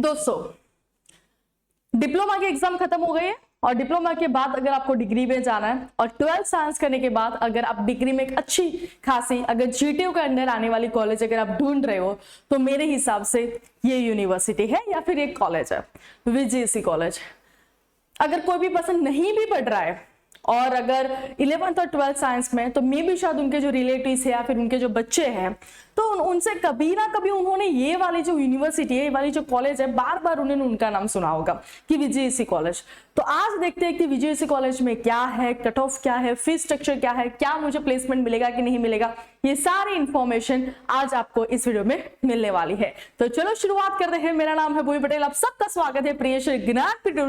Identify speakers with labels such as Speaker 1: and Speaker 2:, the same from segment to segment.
Speaker 1: दोस्तों डिप्लोमा की एग्जाम खत्म हो गई है और डिप्लोमा के बाद अगर आपको डिग्री में जाना है और 12th साइंस करने के बाद अगर आप डिग्री में एक अच्छी खासी अगर जीटीयू के अंडर आने वाली कॉलेज अगर आप ढूंढ रहे हो तो मेरे हिसाब से ये यूनिवर्सिटी है या फिर एक कॉलेज है, वीजीसी कॉलेज। अगर कोई भी पर्सन नहीं भी पढ़ रहा है और अगर 11th और 12th साइंस में, तो मे भी शायद उनके जो रिलेटिव्स है या फिर उनके जो बच्चे हैं तो उनसे कभी ना कभी उन्होंने ये वाली जो यूनिवर्सिटी है, ये वाली जो कॉलेज है, बार बार उन्होंने उनका नाम सुना होगा कि वीजीसी कॉलेज। तो आज देखते हैं कि वीजीसी कॉलेज में क्या है, कट ऑफ क्या है, फीस स्ट्रक्चर क्या है, क्या मुझे प्लेसमेंट मिलेगा कि नहीं मिलेगा, ये सारी इंफॉर्मेशन आज आपको इस वीडियो में मिलने वाली है। तो चलो शुरुआत करते हैं। मेरा नाम है भूमि पटेल, आप सबका स्वागत है प्रिय ज्ञान पीठ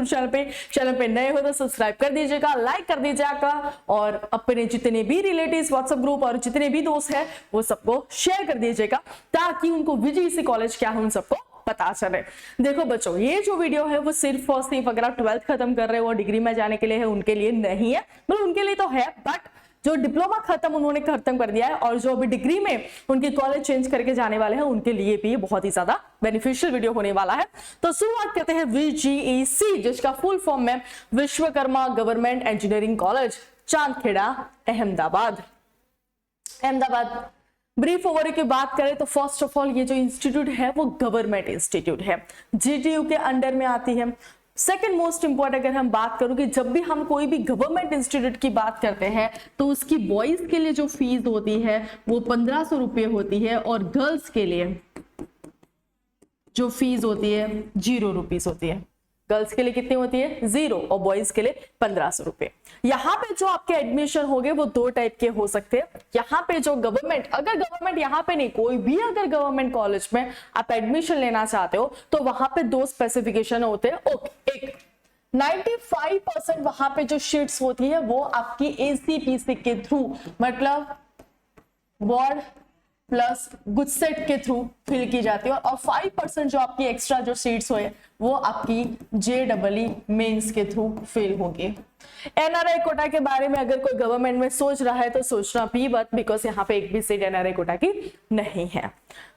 Speaker 1: चैनल पे नए हो तो सब्सक्राइब कर दीजिएगा, लाइक कर दीजिएगा और अपने जितने भी रिलेटिव्स व्हाट्सएप ग्रुप और जितने भी दोस्त हैं वो सबको शेयर कर दीजिएगा ताकि उनको वीजीसी कॉलेज क्या है उन सबको पता चले। देखो बच्चों, ये जो वीडियो है वो सिर्फ और सिर्फ अगर आप 12th खत्म कर रहे हो और डिग्री में जाने के लिए है, उनके लिए नहीं है। मतलब उनके लिए तो है, बट जो डिप्लोमा उन्होंने खत्म कर दिया है और जो अभी डिग्री में उनके कॉलेज चेंज करके जाने वाले हैं उनके लिए भी बहुत ही ज्यादा बेनिफिशियल वीडियो होने वाला है। तो शुरुआत करते हैं वीजीईसी, जिसका फुल फॉर्म है Vishwakarma government engineering college, Chandkheda, Ahmedabad. Brief overview की बात करें तो फर्स्ट ऑफ ऑल ये जो इंस्टीट्यूट है वो गवर्नमेंट इंस्टीट्यूट है, जीटीयू के अंडर में आती है। सेकेंड मोस्ट इंपॉर्टेंट अगर हम बात करूं कि जब भी हम कोई भी गवर्नमेंट इंस्टीट्यूट की बात करते हैं तो उसकी बॉयज के लिए जो फीस होती है वो 1500 रुपये होती है और गर्ल्स के लिए जो फीस होती है 0 रुपीज होती है। गर्ल्स के लिए कितनी होती है 0 और बॉयज के लिए 1500 रुपए। यहाँ पे जो आपके एडमिशन होंगे वो 2 टाइप के हो सकते हैं। यहाँ पे जो गवर्नमेंट, अगर गवर्नमेंट यहाँ पे नहीं, कोई भी अगर गवर्नमेंट कॉलेज में आप एडमिशन लेना चाहते हो तो वहां पे 2 स्पेसिफिकेशन होते हैं। एक 95% वहां पे जो शीट्स होती है वो आपकी एसीपीसी के थ्रू, मतलब बोर्ड प्लस गुजसेट के थ्रू फिल की जाती है और 5% जो आपकी एक्स्ट्रा जो सीट्स हुए वो आपकी जेईई मेंस के थ्रू फिल होंगे। एनआरआई कोटा के बारे में अगर कोई गवर्नमेंट में सोच रहा है तो सोचना भी मत, बिकॉज यहाँ पे एक भी सीट एनआरआई कोटा की नहीं है।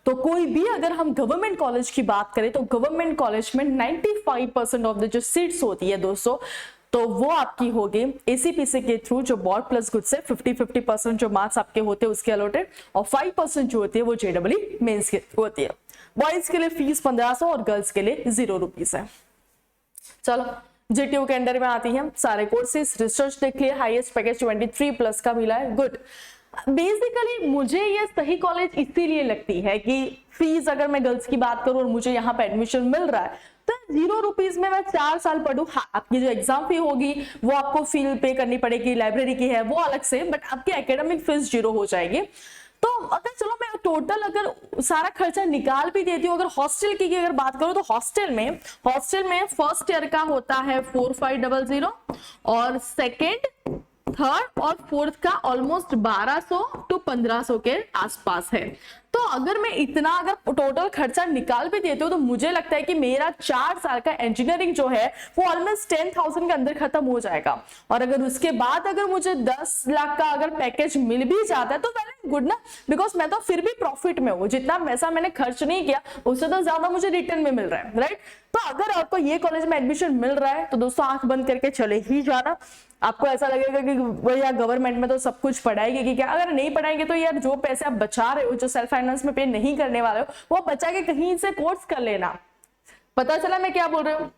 Speaker 1: तो कोई भी अगर हम गवर्नमेंट कॉलेज की बात करें तो गवर्नमेंट कॉलेज में 95% ऑफ द जो सीट्स होती है दोस्तों तो वो आपकी होगी एसीपीसी के थ्रू, जो बोर्ड प्लस गुड से 50-50% जो मार्क्स आपके होते हैं उसके अलॉटेड और 5% जो होती है वो जेईई मेंस की होती है। बॉयज के लिए फीस 1500 और गर्ल्स के लिए 0 रुपीज है। चलो जीटीयू के अंडर में आती है सारे कोर्सेज, रिसर्च देख लिया, हाईएस्ट पैकेज 23+ का मिला है, गुड। बेसिकली मुझे ये सही कॉलेज इसीलिए लगती है कि फीस अगर मैं गर्ल्स की बात करूं और मुझे यहाँ पे एडमिशन मिल रहा है तो 0 रुपीज में मैं 4 साल पढ़ूं। हाँ, आपकी जो एग्जाम फी होगी वो आपको फी पे करनी पड़ेगी, लाइब्रेरी की है वो अलग से, बट आपकी एकेडमिक फीस 0 हो जाएगी। तो अगर चलो मैं टोटल अगर सारा खर्चा निकाल भी देती हूँ, अगर हॉस्टल की अगर बात करूँ तो हॉस्टल में फर्स्ट ईयर का होता है 4500 और सेकेंड, थर्ड और फोर्थ का ऑलमोस्ट 1200 to 1500 के आसपास है। तो अगर मैं इतना अगर टोटल खर्चा निकाल भी देती हूँ तो मुझे लगता है कि मेरा 4 साल का इंजीनियरिंग जो है वो ऑलमोस्ट 10,000 के अंदर खत्म हो जाएगा। और अगर उसके बाद अगर मुझे 10 लाख का अगर पैकेज मिल भी जाता है तो वेल एंड गुड ना, बिकॉज मैं तो फिर भी प्रॉफिट में हूँ, जितना पैसा मैंने खर्च नहीं किया उससे तो ज्यादा मुझे रिटर्न में मिल रहा है, राइट। तो अगर आपको ये कॉलेज में एडमिशन मिल रहा है तो दोस्तों आंख बंद करके चले ही जाना। आपको ऐसा लगेगा कि भैया गवर्नमेंट में तो सब कुछ पढ़ाएगी कि क्या, अगर नहीं पढ़ाएंगे तो यार जो पैसे आप बचा रहे हो, जो सेल्फ फाइनेंस में पे नहीं करने वाले हो, वो बचा के कहीं से कोर्स कर लेना। पता चला मैं क्या बोल रही हूँ?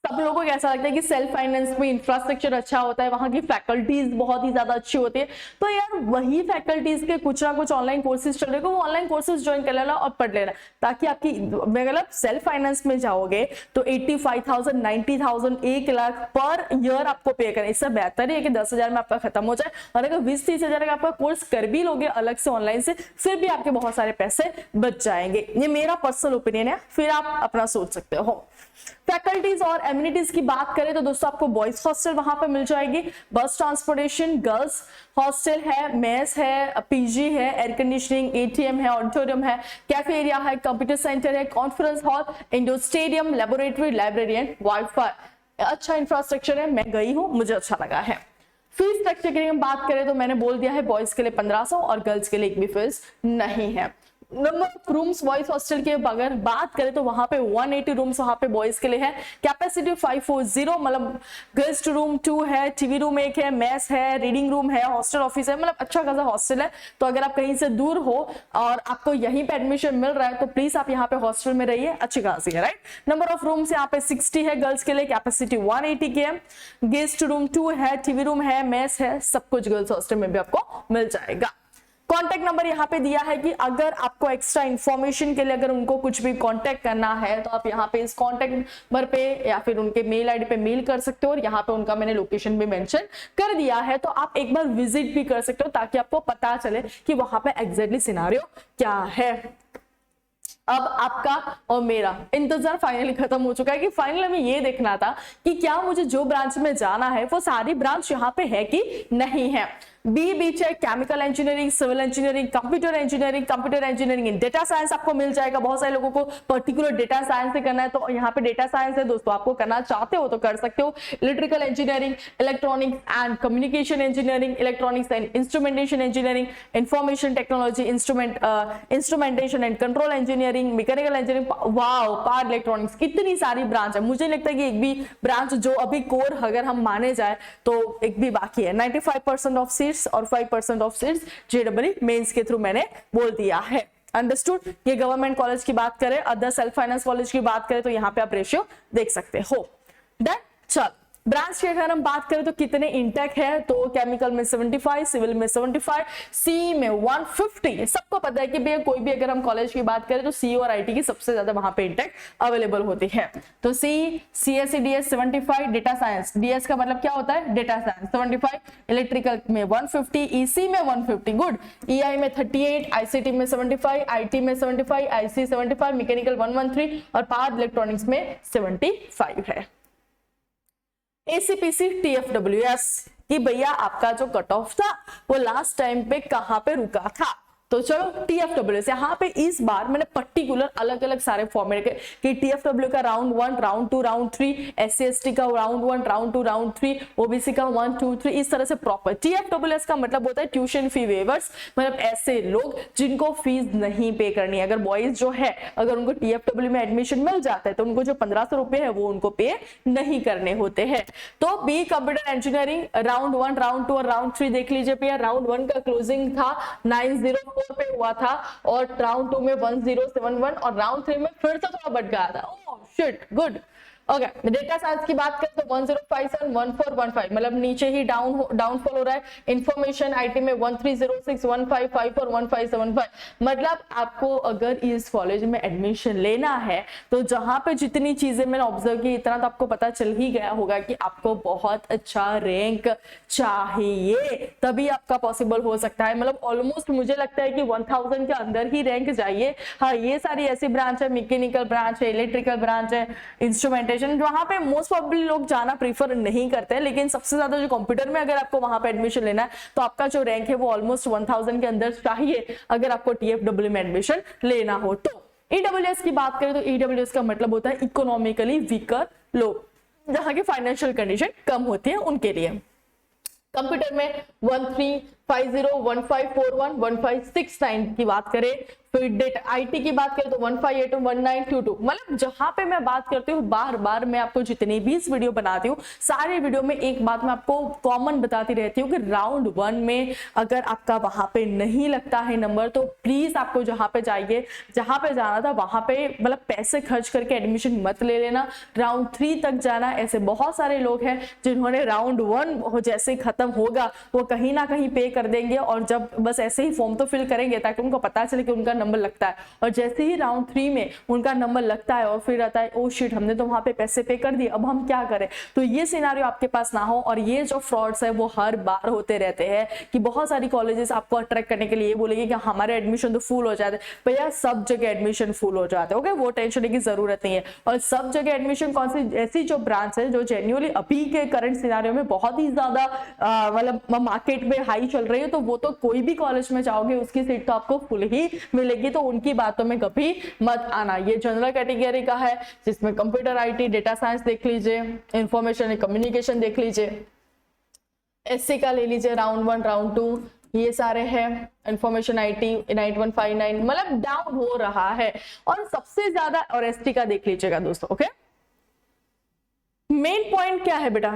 Speaker 1: सब लोगों को ऐसा लगता है कि सेल्फ फाइनेंस में इंफ्रास्ट्रक्चर अच्छा होता है, वहां की फैकल्टीज बहुत ही ज्यादा अच्छी होती है, तो यार वही फैकल्टीज के कुछ ना कुछ ऑनलाइन कोर्सेज चल रहे हो, वो ऑनलाइन कोर्सेज ज्वाइन कर लेना और पढ़ लेना, ताकि आपकी मतलब सेल्फ फाइनेंस में जाओगे तो 85,000 90,000 1 लाख पर ईयर आपको पे करें। इससे बेहतर है कि 10,000 में आपका खत्म हो जाए, और अगर 20-30 हजार का आपका कोर्स कर भी लोगे अलग से ऑनलाइन से, फिर भी आपके बहुत सारे पैसे बच जाएंगे। ये मेरा पर्सनल ओपिनियन है, फिर आप अपना सोच सकते हो। फैकल्टीज और एमिनिटीज की बात करें तो दोस्तों आपको बॉयज हॉस्टल वहां पर मिल जाएगी, बस ट्रांसपोर्टेशन, गर्ल्स हॉस्टल है, मेस है, पीजी है, एयर कंडीशनिंग, एटीएम है, ऑडिटोरियम है, कैफे एरिया है, कंप्यूटर सेंटर है, conference hall, indoor stadium, laboratory, library and wifi. अच्छा इंफ्रास्ट्रक्चर है, मैं गई हूं, मुझे अच्छा लगा है। फीस स्ट्रक्चर की हम बात करें तो मैंने बोल दिया है बॉयज के लिए 1500 और गर्ल्स के लिए एक भी फीस नहीं है। Number of rooms boys hostel की अगर बात करें तो वहां पे 180 रूम्स वहां पे बॉयज के लिए है, कैपेसिटी 540, मतलब गेस्ट रूम 2 है, टीवी रूम 1 है, मेस है, रीडिंग रूम है, हॉस्टल ऑफिस है, मतलब अच्छा खासा हॉस्टल है। तो अगर आप कहीं से दूर हो और आपको यहीं पे एडमिशन मिल रहा है तो प्लीज आप यहाँ पे हॉस्टल में रहिए, अच्छी खासी है, राइट। नंबर ऑफ रूम्स यहाँ पे 60 है गर्ल्स के लिए, कैपेसिटी 180 की है, गेस्ट रूम 2 है, टीवी रूम है, मेस है, सब कुछ गर्ल्स हॉस्टल में भी आपको मिल जाएगा। कॉन्टैक्ट नंबर यहाँ पे दिया है कि अगर आपको एक्स्ट्रा इंफॉर्मेशन के लिए अगर उनको कुछ भी कांटेक्ट करना है तो आप यहाँ पे इस कॉन्टैक्ट नंबर पे या फिर उनके मेल आईडी पे मेल कर सकते हो, और यहाँ पे उनका मैंने लोकेशन भी मेंशन कर दिया है, तो आप एक बार विजिट भी कर सकते हो ताकि आपको पता चले कि वहां पे एग्जैक्टली सिनेरियो क्या है। अब आपका और मेरा इंतजार फाइनली खत्म हो चुका है कि फाइनली हमें ये देखना था कि क्या मुझे जो ब्रांच में जाना है वो सारी ब्रांच यहाँ पे है कि नहीं है। बी बीच है chemical engineering, civil engineering, computer engineering in data science आपको मिल जाएगा। बहुत सारे लोगों को पर्टिकुलर डेटा साइंस से करना है तो यहाँ पे डेटा साइंस है दोस्तों, आपको करना चाहते हो तो कर सकते हो। Electrical engineering, electronics and communication engineering, electronics and instrumentation engineering, information technology, instrumentation and control engineering, mechanical engineering, wow, power electronics, कितनी सारी ब्रांच है। मुझे लगता है कि एक भी ब्रांच जो अभी कोर अगर हम माने जाए तो एक भी बाकी है। 95% ऑफ सीट्स और 5% ऑफ सीट्स जेईई मेंस के थ्रू मैंने बोल दिया है। अंडरस्टूड। ये गवर्नमेंट कॉलेज की बात करें, अदर सेल्फ फाइनेंस कॉलेज की बात करें तो यहाँ पे आप रेशियो देख सकते हो। डन। चल ब्रांच की अगर हम बात करें तो कितने इंटेक है, तो केमिकल में 75, सिविल में 75, सी में 150। सबको पता है कि भैया कोई भी अगर हम कॉलेज की बात करें तो सी और आईटी की सबसे ज्यादा वहां पे इंटेक अवेलेबल होती है। तो C, CSC DS 75, data science, DS का मतलब क्या होता है डेटा साइंस 75, इलेक्ट्रिकल में 150, ईसी में 150, गुड, ईआई में 38, आईसीटी में 75, आईटी में 75, आईसी 75, मैकेनिकल 113 और पावर इलेक्ट्रॉनिक्स में 75 है। एसीपीसी टीएफडब्ल्यूएस कि भैया आपका जो कट ऑफ था वो लास्ट टाइम पे कहां पे रुका था, तो चलो टीएफडब्ल्यूएस यहाँ पे इस बार मैंने पर्टिकुलर अलग अलग सारे फॉर्मेट के कि टीएफडब्ल्यू का राउंड 1, राउंड 2, राउंड 3, एससी/एसटी का राउंड 1, राउंड 2, राउंड 3, ओबीसी का 1, 2, 3, इस तरह से प्रॉपर। टीएफडब्ल्यूएस का मतलब होता है ट्यूशन फी वेवर्स, मतलब ऐसे लोग जिनको फीस नहीं पे करनी है। अगर बॉयज जो है अगर उनको टीएफडब्ल्यू में एडमिशन मिल जाता है तो उनको जो 1500 रुपए है वो उनको पे नहीं करने होते हैं। तो B computer engineering round 1, round 2 और राउंड 3 देख लीजिए भैया। राउंड 1 का क्लोजिंग था 904 पे हुआ था और राउंड 2 में 1071 और राउंड 3 में फिर से थोड़ा बढ़ गया था। Oh shit, good. Okay, data science की बात करें तो 1057, 1415 मतलब नीचे ही डाउनफॉल हो रहा है। इंफॉर्मेशन आईटी में 1306, 155 और 1575। मतलब आपको अगर इस कॉलेज में एडमिशन लेना है तो जहां पे जितनी चीजें मैंने ऑब्जर्व की इतना तो आपको पता चल ही गया होगा कि आपको बहुत अच्छा रैंक चाहिए तभी आपका पॉसिबल हो सकता है। मतलब ऑलमोस्ट मुझे लगता है कि 1000 के अंदर ही रैंक चाहिए। हाँ, ये सारी ऐसी ब्रांच है, मैकेनिकल ब्रांच है, इलेक्ट्रिकल ब्रांच है, इंस्ट्रूमेंटेशन, वहां पे मोस्ट प्रोबेबली लोग जाना प्रीफर नहीं करते हैं, लेकिन सबसे ज्यादा जो कंप्यूटर में अगर आपको वहां पे एडमिशन लेना है तो आपका जो रैंक है वो ऑलमोस्ट 1000 के अंदर चाहिए अगर आपको टीएफडब्ल्यू में एडमिशन लेना हो। तो ईडब्ल्यूएस की बात करें तो ईडब्ल्यूएस का मतलब होता है इकोनॉमिकली वीकर लोग, जहां की फाइनेंशियल कंडीशन कम होती है उनके लिए। कंप्यूटर में 1350, 1541, 1569 की बात करें, फिर डेटा आईटी की बात करें तो 1582, 1922। मतलब जहां पे मैं बात करती हूँ बार बार मैं आपको जितनी भी इस वीडियो बनाती हूँ सारे वीडियो में एक बात मैं आपको कॉमन बताती रहती हूँ कि राउंड 1 में अगर आपका वहां पे नहीं लगता है नंबर तो प्लीज आपको जहां पे जाइए, जहां पे जाना था वहां पे मतलब पैसे खर्च करके एडमिशन मत ले लेना, राउंड 3 तक जाना। ऐसे बहुत सारे लोग हैं जिन्होंने राउंड 1 जैसे खत्म होगा वो कहीं ना कहीं पे कर देंगे और जब बस ऐसे ही फॉर्म तो फिल करेंगे ताकि उनको पता चले कि उनका नंबर लगता है, और जैसे ही राउंड 3 में उनका नंबर लगता है और फिर आता है ओ शिट हमने तो वहां पे पैसे पे कर दिए, अब हम क्या करें। तो ये सिनेरियो आपके पास ना हो। और ये जो फ्रॉड्स है वो हर बार होते रहते हैं कि बहुत सारी कॉलेजेस आपको अट्रैक्ट करने के लिए बोलेंगे कि हमारे एडमिशन तो फुल हो जाते हैं। भैया सब जगह एडमिशन फुल हो जाते हैं, ओके, वो टेंशन लेने की जरूरत नहीं है। और सब जगह एडमिशन कौन सी ऐसी जो ब्रांच है जो जेन्युइनली अभी के करंट सिनेरियो में बहुत ही ज्यादा मतलब मार्केट में हाई चल रही है, तो वो तो कोई भी कॉलेज में जाओगे उसकी सीट तो आपको फुल ही मिलेगी, तो उनकी बातों में कभी मत आना। ये जनरल कैटेगरी का है जिसमें कंप्यूटर, आईटी, डेटा साइंस देख लीजिए, इंफॉर्मेशन एंड कम्युनिकेशन देख लीजिए, एससी का ले लीजिए राउंड 1, राउंड 2, ये सारे हैं इंफॉर्मेशन आईटी 9159, मतलब डाउन हो रहा है। और सबसे ज्यादा और एसटी का देख लीजिएगा दोस्तों। ओके, मेन पॉइंट क्या है बेटा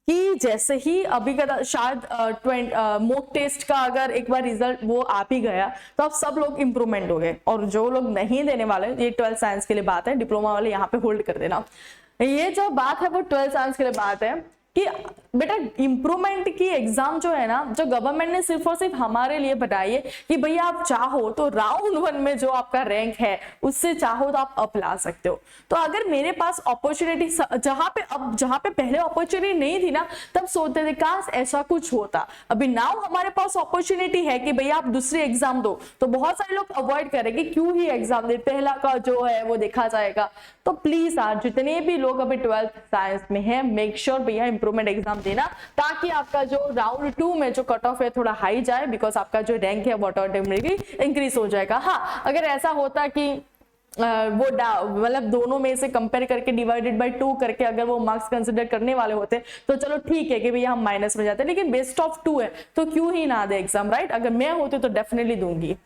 Speaker 1: कि जैसे ही अभी का शायद मॉक टेस्ट का अगर एक बार रिजल्ट वो आ भी गया तो अब सब लोग इंप्रूवमेंट हो गए, और जो लोग नहीं देने वाले, ये 12 साइंस के लिए बात है, डिप्लोमा वाले यहाँ पे होल्ड कर देना, ये जो बात है वो 12 साइंस के लिए बात है कि बेटा इंप्रूवमेंट की एग्जाम जो है ना, जो गवर्नमेंट ने सिर्फ और सिर्फ हमारे लिए बनाई है कि भैया आप चाहो तो राउंड 1 में जो आपका रैंक है उससे चाहो तो आप अप ला सकते हो। तो अगर मेरे पास अपॉर्चुनिटी जहां पे पहले अपॉर्चुनिटी नहीं थी ना, तब सोचते थे काश ऐसा कुछ होता। अभी नाउ हमारे पास अपॉर्चुनिटी है कि भैया आप दूसरी एग्जाम दो, तो बहुत सारे लोग अवॉइड करेंगे क्यों ही एग्जाम दे, पहला का जो है वो देखा जाएगा। तो प्लीज यार जितने भी लोग अभी 12th साइंस में है, मेक श्योर भैया इंप्रूवमेंट एग्जाम देना, ताकि आपका जो राउंड 2 में जो कट ऑफ है थोड़ा हाई जाए, बिकॉज आपका जो रैंक है वो ऑटोमेटिकली इंक्रीज हो जाएगा। हाँ, अगर ऐसा होता कि वो मतलब दोनों में से कंपेयर करके डिवाइडेड बाय 2 करके अगर वो मार्क्स कंसिडर करने वाले होते तो चलो ठीक है कि भैया हम माइनस में जाते, लेकिन बेस्ट ऑफ 2 है तो क्यों ही ना दे एग्जाम, राइट। अगर मैं होती तो डेफिनेटली दूंगी।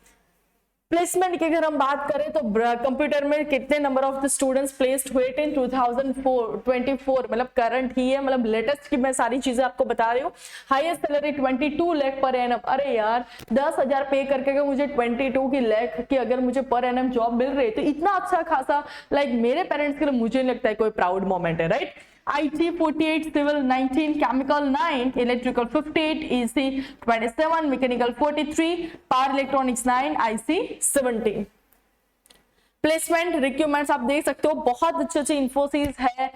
Speaker 1: प्लेसमेंट की अगर हम बात करें तो कंप्यूटर में कितने number of the students placed हुए थे इन 2024, मतलब करंट ही है, मतलब लेटेस्ट की मैं सारी चीजें आपको बता रही हूँ। Highest salary 22 lakh per annum. अरे यार 10,000 पे करके अगर मुझे 22 लाख की अगर मुझे पर एनम जॉब मिल रही है तो इतना अच्छा खासा, लाइक मेरे पेरेंट्स के लिए मुझे नहीं लगता है कोई प्राउड मोमेंट है, right. IT 48, Civil 19, Chemical 9, Electrical 58, EC 27, Mechanical 43, Power Electronics 9, IC 17। Placement recruitments आप देख सकते हो, बहुत अच्छे अच्छे इंफोसिस है,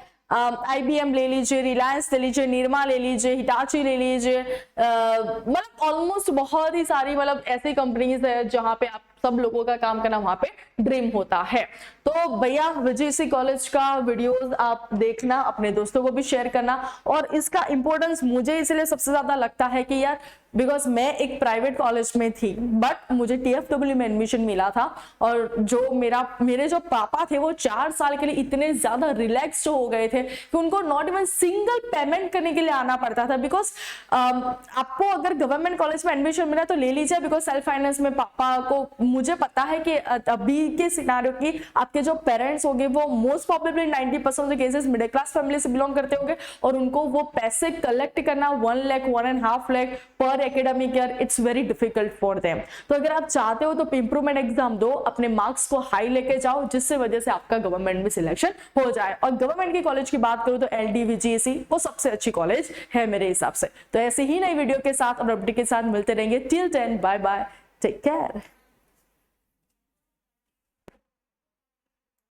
Speaker 1: IBM ले लीजिए, रिलायंस ले लीजिए, निरमा ले लीजिए, हिटाची ले लीजिए, मतलब ऑलमोस्ट बहुत ही सारी मतलब ऐसी कंपनीज है जहां पे आप सब लोगों का काम करना वहां पे ड्रीम होता है। तो भैया VGC कॉलेज का वीडियोस आप देखना, अपने दोस्तों को भी शेयर करना, और इसका इंपॉर्टेंस मुझे इसलिए सबसे ज्यादा लगता है कि यार बिकॉज मैं एक प्राइवेट कॉलेज में थी, बट मुझे TFW में एडमिशन मिला था, और जो मेरे जो पापा थे वो 4 साल के लिए इतने ज्यादा रिलैक्स्ड हो गए थे कि उनको नॉट इवन सिंगल पेमेंट करने के लिए आना पड़ता था। बिकॉज आपको अगर गवर्नमेंट कॉलेज में एडमिशन मिला तो ले लीजिए, बिकॉज सेल्फ फाइनेंस में पापा को, मुझे पता है कि अभी के सिनारियो की आपके जो पेरेंट्स होंगे वो most probably 90% of cases middle class family से बिलोंग करते होंगे, और उनको वो पैसे कलेक्ट करना 1 लाख 1.5 लाख पर academic year, it's very difficult for them. तो अगर आप चाहते हो तो इंप्रूवमेंट एग्जाम दो, अपने मार्क्स को हाई लेके जाओ, जिससे वजह से आपका गवर्नमेंट में सिलेक्शन हो जाए। और गवर्नमेंट की कॉलेज की बात करूं तो LD VGC वो सबसे अच्छी कॉलेज है मेरे हिसाब से। तो ऐसे ही नई वीडियो के साथ और अपडेट के साथ मिलते रहेंगे। Till then bye bye, take care.